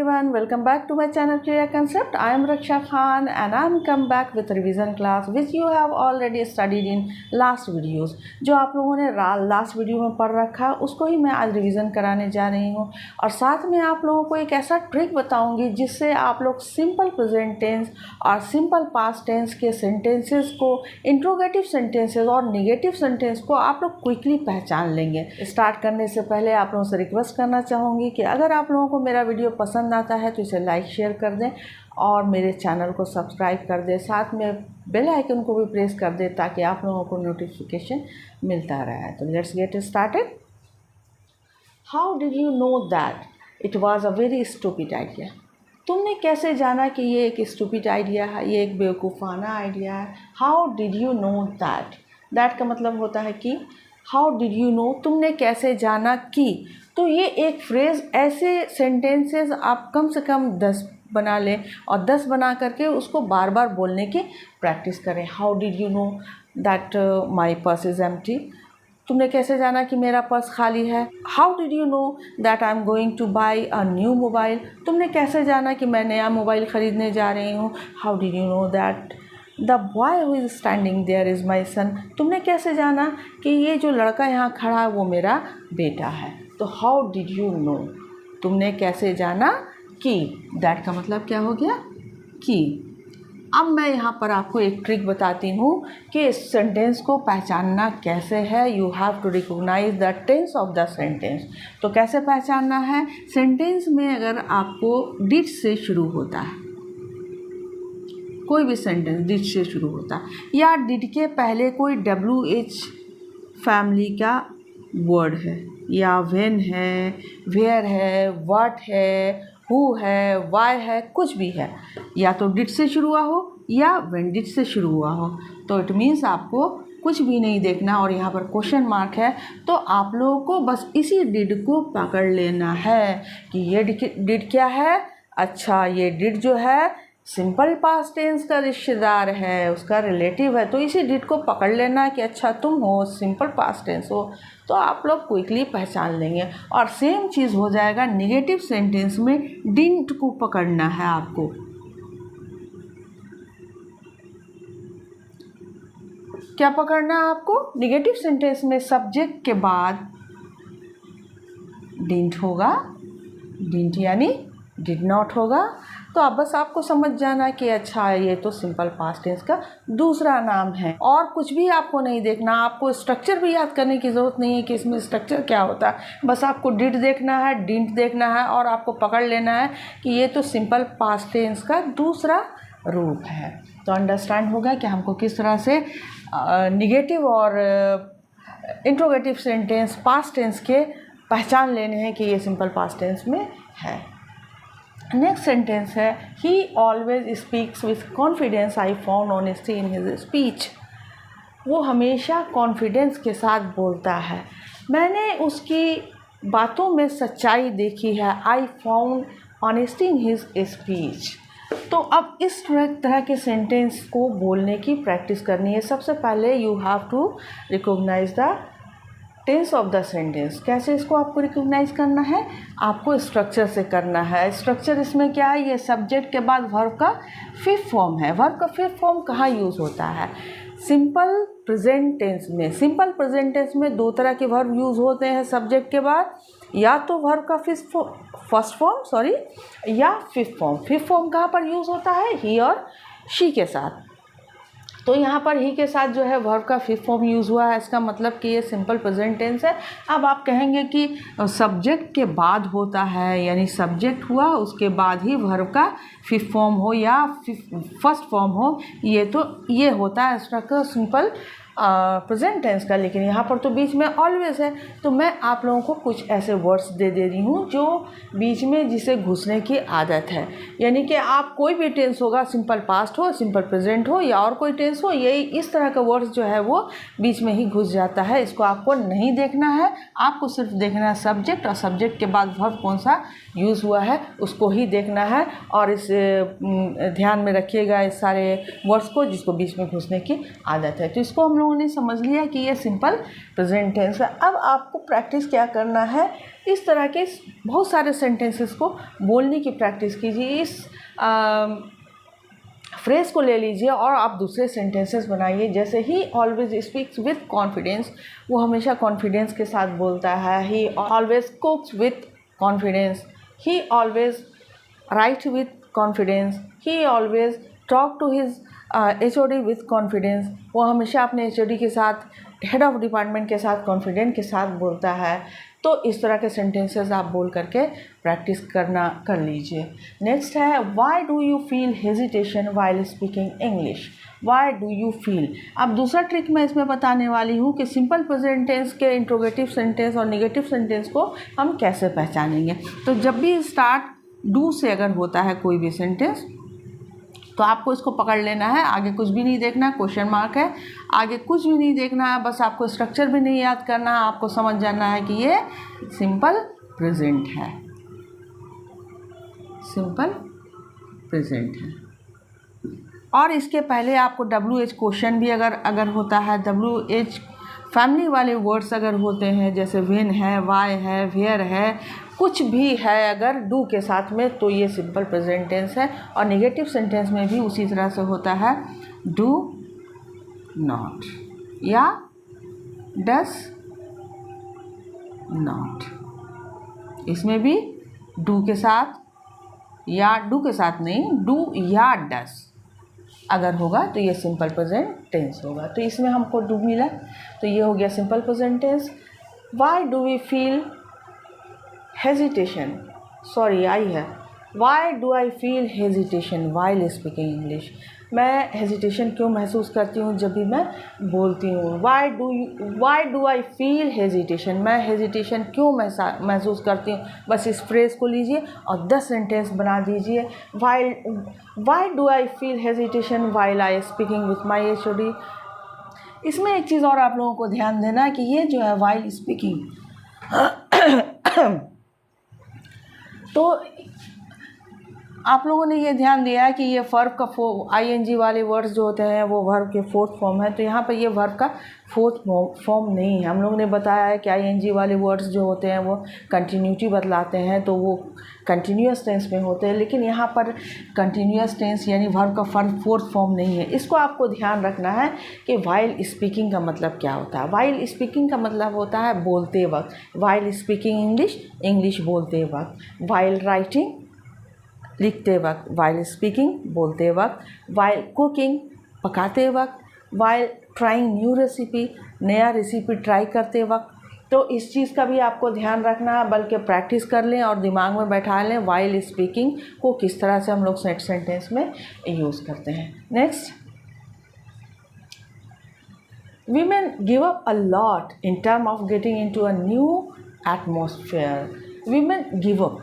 everyone, welcome back to my channel Clear Concept. I am Raksha Khan and I am come back with a revision class which you have already studied in last videos. जो आप लोगों ने last video में पढ़ रखा है उसको ही मैं आज रिवीजन कराने जा रही हूँ और साथ में आप लोगों को एक ऐसा ट्रिक बताऊंगी जिससे आप लोग सिंपल प्रेजेंट टेंस और सिंपल पास्ट टेंस के सेंटेंसेस को, इंट्रोगेटिव सेंटेंसेस और नेगेटिव सेंटेंस को आप लोग क्विकली पहचान लेंगे। स्टार्ट करने से पहले आप लोगों से रिक्वेस्ट करना चाहूँगी कि अगर आप लोगों को मेरा वीडियो पसंद आता है तो इसे लाइक शेयर कर दें और मेरे चैनल को सब्सक्राइब कर दें, साथ में बेल आइकन को भी प्रेस कर दें ताकि आप लोगों को नोटिफिकेशन मिलता रहे। तो let's get started. How did you know that it was a very stupid idea? तुमने कैसे जाना कि ये एक स्टूपिड आइडिया है, ये एक बेवकूफ़ाना आइडिया है। How did you know that? That का मतलब होता है कि हाउ डिड यू नो, तुमने कैसे जाना कि। तो ये एक फ्रेज़, ऐसे सेंटेंसेस आप कम से कम 10 बना लें और 10 बना करके उसको बार बार बोलने की प्रैक्टिस करें। How did you know that my purse is empty? तुमने कैसे जाना कि मेरा पर्स खाली है। How did you know that I am going two by a new mobile? तुमने कैसे जाना कि मैं नया मोबाइल ख़रीदने जा रही हूँ। How did you know that the boy who is standing there is my son? तुमने कैसे जाना कि ये जो लड़का यहाँ खड़ा है वो मेरा बेटा है। तो हाउ डिड यू नो, तुमने कैसे जाना कि। दैट का मतलब क्या हो गया कि। अब मैं यहाँ पर आपको एक ट्रिक बताती हूँ कि इस सेंटेंस को पहचानना कैसे है। You have to recognise the tense of the sentence. तो कैसे पहचानना है? सेंटेंस में अगर आपको डिड से शुरू होता है, कोई भी सेंटेंस डिड से शुरू होता है या डिड के पहले कोई WH फैमिली का वर्ड है या व्हेन है, वेयर है, व्हाट है, हु है, वाई है, कुछ भी है, या तो डिड से शुरू हुआ हो या व्हेन डिड से शुरू हुआ हो, तो इट मीन्स आपको कुछ भी नहीं देखना और यहाँ पर क्वेश्चन मार्क है। तो आप लोगों को बस इसी डिड को पकड़ लेना है कि ये डिड क्या है। अच्छा, ये डिड जो है सिंपल पास्ट टेंस का रिश्तेदार है, उसका रिलेटिव है, तो इसी डिड को पकड़ लेना कि अच्छा तुम हो, सिंपल पास्ट टेंस हो, तो आप लोग क्विकली पहचान लेंगे। और सेम चीज़ हो जाएगा नेगेटिव सेंटेंस में, डिडंट को पकड़ना है आपको। क्या पकड़ना है आपको? नेगेटिव सेंटेंस में सब्जेक्ट के बाद डिडंट होगा, डिडंट यानी डिड नॉट होगा। तो अब बस आपको समझ जाना कि अच्छा ये तो सिंपल पास्ट टेंस का दूसरा नाम है और कुछ भी आपको नहीं देखना। आपको स्ट्रक्चर भी याद करने की ज़रूरत नहीं है कि इसमें स्ट्रक्चर क्या होता है। बस आपको डिड देखना है, डिडंट देखना है और आपको पकड़ लेना है कि ये तो सिंपल पास्ट टेंस का दूसरा रूप है। तो अंडरस्टैंड हो गया कि हमको किस तरह से निगेटिव और इंट्रोगेटिव सेंटेंस पास्ट टेंस के पहचान लेने हैं कि ये सिंपल पास्ट टेंस में है। नेक्स्ट सेंटेंस है he always speaks with confidence I found honesty in his speech. वो हमेशा कॉन्फिडेंस के साथ बोलता है, मैंने उसकी बातों में सच्चाई देखी है। I found honesty in his speech. तो अब इस तरह के सेंटेंस को बोलने की प्रैक्टिस करनी है। सबसे पहले you have to recognise the tense of the sentence. कैसे इसको आपको रिकॉग्नाइज करना है? आपको स्ट्रक्चर से करना है। स्ट्रक्चर इसमें क्या है? ये सब्जेक्ट के बाद वर्ब का फिफ्थ फॉर्म है। वर्ब का फिफ्थ फॉर्म कहाँ यूज़ होता है? सिंपल प्रेजेंट टेंस में। सिंपल प्रेजेंट टेंस में दो तरह के वर्ब यूज़ होते हैं सब्जेक्ट के बाद, या तो वर्ब का फर्स्ट फॉर्म या फिफ्थ फॉर्म। फिफ्थ फॉर्म कहाँ पर यूज़ होता है? ही और शी के साथ। तो यहाँ पर ही के साथ जो है वर्ब का फिफ्थ फॉर्म यूज़ हुआ है, इसका मतलब कि ये सिंपल प्रेजेंट टेंस है। अब आप कहेंगे कि सब्जेक्ट के बाद होता है, यानी सब्जेक्ट हुआ उसके बाद ही वर्ब का फिफ्थ फॉर्म हो या फर्स्ट फॉर्म हो, ये होता है स्ट्रक्चर सिंपल प्रेजेंट टेंस का। लेकिन यहाँ पर तो बीच में ऑलवेज है, तो मैं आप लोगों को कुछ ऐसे वर्ड्स दे रही हूँ जो बीच में जिसे घुसने की आदत है। यानी कि आप कोई भी टेंस होगा, सिंपल पास्ट हो, सिंपल प्रेजेंट हो या और कोई टेंस हो, यही इस तरह का वर्ड्स जो है वो बीच में ही घुस जाता है। इसको आपको नहीं देखना है, आपको सिर्फ देखना है सब्जेक्ट और सब्जेक्ट के बाद वर्ब कौन सा यूज़ हुआ है उसको ही देखना है। और इस ध्यान में रखिएगा इस सारे वर्ड्स को जिसको बीच में घुसने की आदत है। तो इसको हम लोगों ने समझ लिया कि ये सिंपल प्रेजेंट टेंस है। अब आपको प्रैक्टिस क्या करना है, इस तरह के बहुत सारे सेंटेंसेस को बोलने की प्रैक्टिस कीजिए। इस फ्रेज को ले लीजिए और आप दूसरे सेंटेंसेस बनाइए। जैसे he always speaks with confidence, वो हमेशा कॉन्फिडेंस के साथ बोलता है। He always cooks with confidence, he always write with confidence, he always talk to his HOD with confidence, वो हमेशा अपने HOD के साथ, हेड ऑफ डिपार्टमेंट के साथ कॉन्फिडेंट के साथ बोलता है। तो इस तरह के सेंटेंसेस आप बोल करके प्रैक्टिस कर लीजिए। नेक्स्ट है why do you feel hesitation while speaking English. Why do you feel. अब दूसरा ट्रिक मैं इसमें बताने वाली हूँ कि सिंपल प्रेजेंट टेंस के इंट्रोगेटिव सेंटेंस और नेगेटिव सेंटेंस को हम कैसे पहचानेंगे। तो जब भी स्टार्ट डू से अगर होता है कोई भी सेंटेंस, तो आपको इसको पकड़ लेना है, आगे कुछ भी नहीं देखना, क्वेश्चन मार्क है, आगे कुछ भी नहीं देखना है, बस आपको स्ट्रक्चर भी नहीं याद करना है, आपको समझ जाना है कि ये सिंपल प्रेजेंट है, सिंपल प्रेजेंट है। और इसके पहले आपको WH क्वेश्चन भी अगर होता है, WH फैमिली वाले वर्ड्स अगर होते हैं, जैसे व्हेन है, वाई है, वेयर है, कुछ भी है अगर डू के साथ में, तो ये सिंपल प्रेजेंट टेंस है। और नेगेटिव सेंटेंस में भी उसी तरह से होता है, डू नॉट या डस नॉट, इसमें भी डू के साथ या डू के साथ नहीं, डू या डस अगर होगा तो ये सिंपल प्रेजेंट टेंस होगा। तो इसमें हमको डू मिला, तो ये हो गया simple present tense. Why do we feel hesitation, sorry I है, why do I feel hesitation while speaking English. मैं हेजिटेशन क्यों महसूस करती हूँ जब भी मैं बोलती हूँ। Why do I feel hesitation, मैं हेजिटेशन क्यों महसूस करती हूँ। बस इस फ्रेज को लीजिए और 10 सेंटेंस बना दीजिए। Y do I feel hesitation while I speaking with my HOD। इसमें एक चीज़ और आप लोगों को ध्यान देना कि ये जो है वाइल स्पीकिंग, तो आप लोगों ने ये ध्यान दिया कि ये वर्ब का ING वाले वर्ड्स जो होते हैं वो वर्ब के फोर्थ फॉर्म है। तो यहाँ पर ये वर्ब का फोर्थ फॉर्म नहीं है। हम लोगों ने बताया है कि ING वाले वर्ड्स जो होते हैं वो कंटिन्यूटी बतलाते हैं, तो वो कंटिन्यूअस टेंस में होते हैं, लेकिन यहाँ पर कंटिन्यूअस टेंस यानी वर्ब का फोर्थ फॉर्म नहीं है। इसको आपको ध्यान रखना है कि वाइल स्पीकिंग का मतलब क्या होता है। वाइल स्पीकिंग का मतलब होता है बोलते वक्त, वाइल स्पीकिंग इंग्लिश, इंग्लिश बोलते वक्त, वाइल राइटिंग लिखते वक्त, वाइल स्पीकिंग बोलते वक्त, वाइल कुकिंग पकाते वक्त, वाइल ट्राइंग न्यू रेसिपी नया रेसिपी ट्राई करते वक्त। तो इस चीज़ का भी आपको ध्यान रखना है, बल्कि प्रैक्टिस कर लें और दिमाग में बैठा लें वाइल स्पीकिंग को किस तरह से हम लोग सेंटेंस में यूज़ करते हैं। Next, women give up a lot in terms of getting into a new atmosphere. Women give up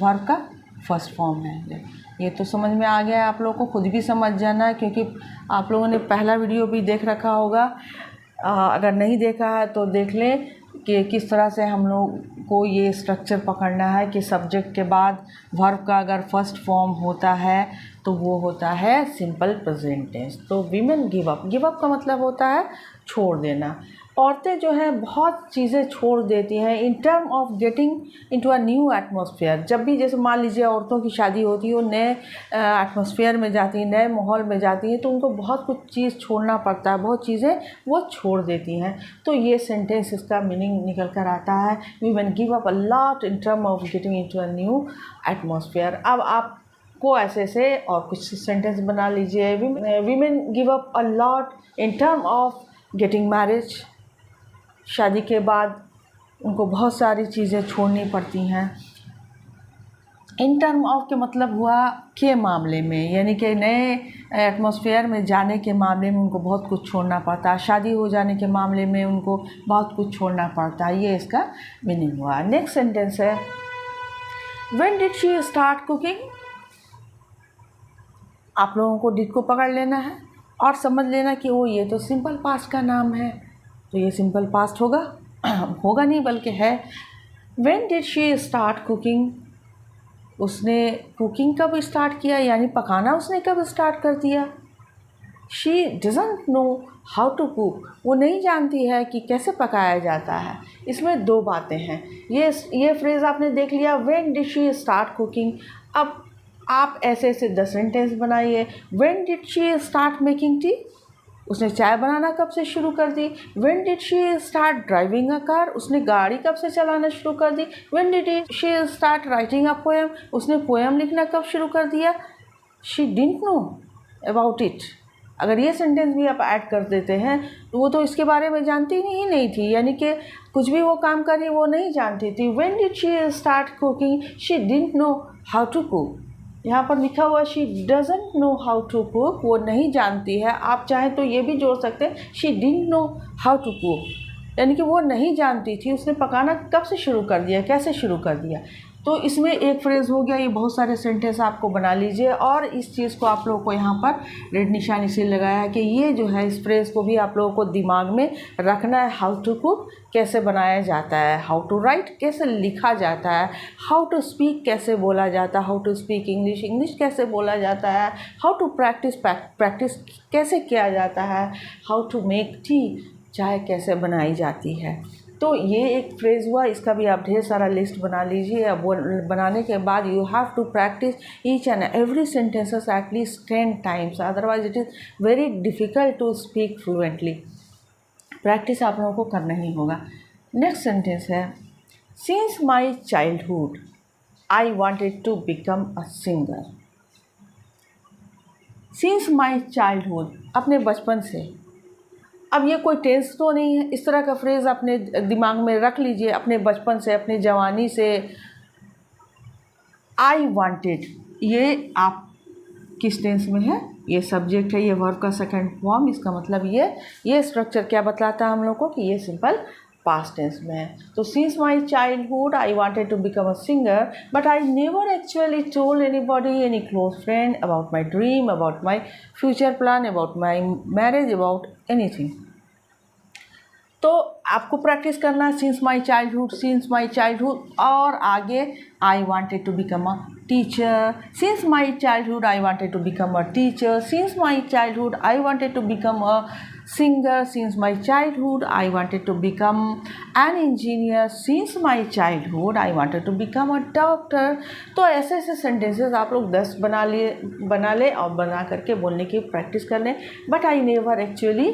verb का फर्स्ट फॉर्म है। ये तो समझ में आ गया है, आप लोगों को खुद भी समझ जाना है, क्योंकि आप लोगों ने पहला वीडियो भी देख रखा होगा। अगर नहीं देखा है तो देख लें कि किस तरह से हम लोग को ये स्ट्रक्चर पकड़ना है कि सब्जेक्ट के बाद वर्ब का अगर फर्स्ट फॉर्म होता है तो वो होता है सिंपल प्रेजेंट टेंस। तो women give up, give up का मतलब होता है छोड़ देना। औरतें जो हैं बहुत चीज़ें छोड़ देती हैं in term of getting into a new atmosphere. जब भी जैसे मान लीजिए औरतों की शादी होती है, वो नए एटमॉस्फेयर में जाती हैं, नए माहौल में जाती हैं, तो उनको बहुत कुछ चीज़ छोड़ना पड़ता है, बहुत चीज़ें वो छोड़ देती हैं। तो ये सेंटेंस इसका मीनिंग निकल कर आता है, women give up a lot in term of getting into a new atmosphere. अब आप को ऐसे से और कुछ सेंटेंस बना लीजिए। Women give up a lot in term of getting marriage, शादी के बाद उनको बहुत सारी चीज़ें छोड़नी पड़ती हैं। इन टर्म ऑफ के मतलब हुआ के मामले में, यानी कि नए एटमॉस्फेयर में जाने के मामले में उनको बहुत कुछ छोड़ना पड़ता है, शादी हो जाने के मामले में उनको बहुत कुछ छोड़ना पड़ता है। ये इसका मीनिंग हुआ। नेक्स्ट सेंटेंस है, when did she start cooking. आप लोगों को डिड को पकड़ लेना है और समझ लेना कि वो ये तो सिंपल पास्ट का नाम है, तो ये सिंपल पास्ट होगा, होगा नहीं बल्कि है। When did she start cooking, उसने कुकिंग कब स्टार्ट किया, यानी पकाना उसने कब स्टार्ट कर दिया। She doesn't know how to cook, वो नहीं जानती है कि कैसे पकाया जाता है। इसमें दो बातें हैं। ये फ्रेज़ आपने देख लिया, when did she start cooking. अब आप ऐसे ऐसे 10 सेंटेंस बनाइए। When did she start making tea, उसने चाय बनाना कब से शुरू कर दी। When did she start driving a car, उसने गाड़ी कब से चलाना शुरू कर दी। When did she start writing a poem, उसने पोएम लिखना कब शुरू कर दिया। She didn't know about it. अगर ये सेंटेंस भी आप ऐड कर देते हैं तो वो तो इसके बारे में जानती ही नहीं थी, यानी कि कुछ भी वो काम करी वो नहीं जानती थी। When did she start cooking, she didn't know how to cook. यहाँ पर लिखा हुआ she doesn't know how to cook, वो नहीं जानती है। आप चाहें तो ये भी जोड़ सकते हैं, she didn't know how to cook, यानी कि वो नहीं जानती थी उसने पकाना कब से शुरू कर दिया, कैसे शुरू कर दिया। तो इसमें एक फ्रेज़ हो गया। ये बहुत सारे सेंटेंस आपको बना लीजिए और इस चीज़ को आप लोगों को यहाँ पर रेड निशान से लगाया है कि ये जो है इस फ्रेज़ को भी आप लोगों को दिमाग में रखना है। हाउ टू कुक कैसे बनाया जाता है, हाउ टू राइट कैसे लिखा जाता है, हाउ टू स्पीक कैसे बोला जाता है, how to speak English, English कैसे बोला जाता है, हाउ टू प्रैक्टिस कैसे किया जाता है, हाउ टू मेक टी चाय कैसे बनाई जाती है। तो ये एक फ्रेज़ हुआ, इसका भी आप ढेर सारा लिस्ट बना लीजिए। अब वो बनाने के बाद you have to practice each and every sentences at least 10 times, otherwise it is very difficult to speak fluently. Practice आप लोगों को करना ही होगा। नेक्स्ट सेंटेंस है, since my childhood I wanted to become a singer. Since my childhood, अपने बचपन से। अब ये कोई टेंस तो नहीं है, इस तरह का फ्रेज़ अपने दिमाग में रख लीजिए। अपने बचपन से, अपनी जवानी से। आई वांटेड, ये आप किस टेंस में है, ये सब्जेक्ट है, ये वर्ब का सेकंड फॉर्म। इसका मतलब ये स्ट्रक्चर क्या बतलाता है हम लोग को कि ये सिंपल पास्ट टेंस में है। तो since my childhood I wanted to become a singer but I never actually told anybody, any close friend about my dream, about my future plan, about my marriage, about anything. तो आपको practice करना है since my childhood और आगे I wanted to become a teacher. Since my childhood I wanted to become a teacher. Since my childhood I wanted to become a singer. Since my childhood I wanted to become an engineer. Since my childhood I wanted to become a doctor. तो ऐसे ऐसे sentences आप लोग 10 बना ले और बना करके बोलने की प्रैक्टिस कर लें। But I never actually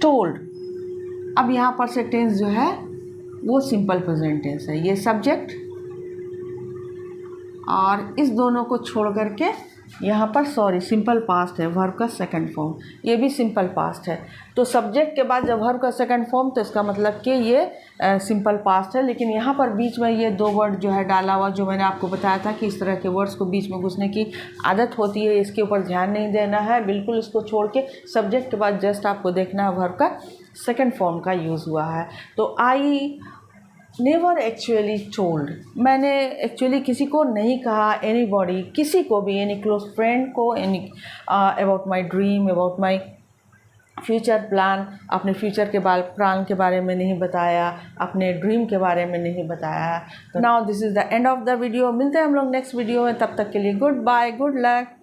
told. अब यहाँ पर से टेंस जो है वो सिंपल प्रेजेंट टेंस है। ये सब्जेक्ट और इस दोनों को छोड़ करके यहाँ पर सिंपल पास्ट है, वर्ब का सेकंड फॉर्म। ये भी सिंपल पास्ट है। तो सब्जेक्ट के बाद जब वर्ब का सेकंड फॉर्म तो इसका मतलब कि ये सिंपल पास्ट है। लेकिन यहाँ पर बीच में ये 2 वर्ड जो है डाला हुआ, जो मैंने आपको बताया था कि इस तरह के वर्ड्स को बीच में घुसने की आदत होती है, इसके ऊपर ध्यान नहीं देना है। बिल्कुल इसको छोड़ के सब्जेक्ट के बाद जस्ट आपको देखना है वर्ब का सेकंड फॉर्म का यूज़ हुआ है। तो आई नेवर एक्चुअली टोल्ड, मैंने एक्चुअली किसी को नहीं कहा, एनीबॉडी, किसी को भी, एनी क्लोज फ्रेंड को, any about my dream, about my future plan, अपने फ्यूचर के प्लान के बारे में नहीं बताया, अपने ड्रीम के बारे में नहीं बताया। तो now this is the end of the video. मिलते हैं हम लोग नेक्स्ट वीडियो में, तब तक के लिए गुड बाय, गुड लक।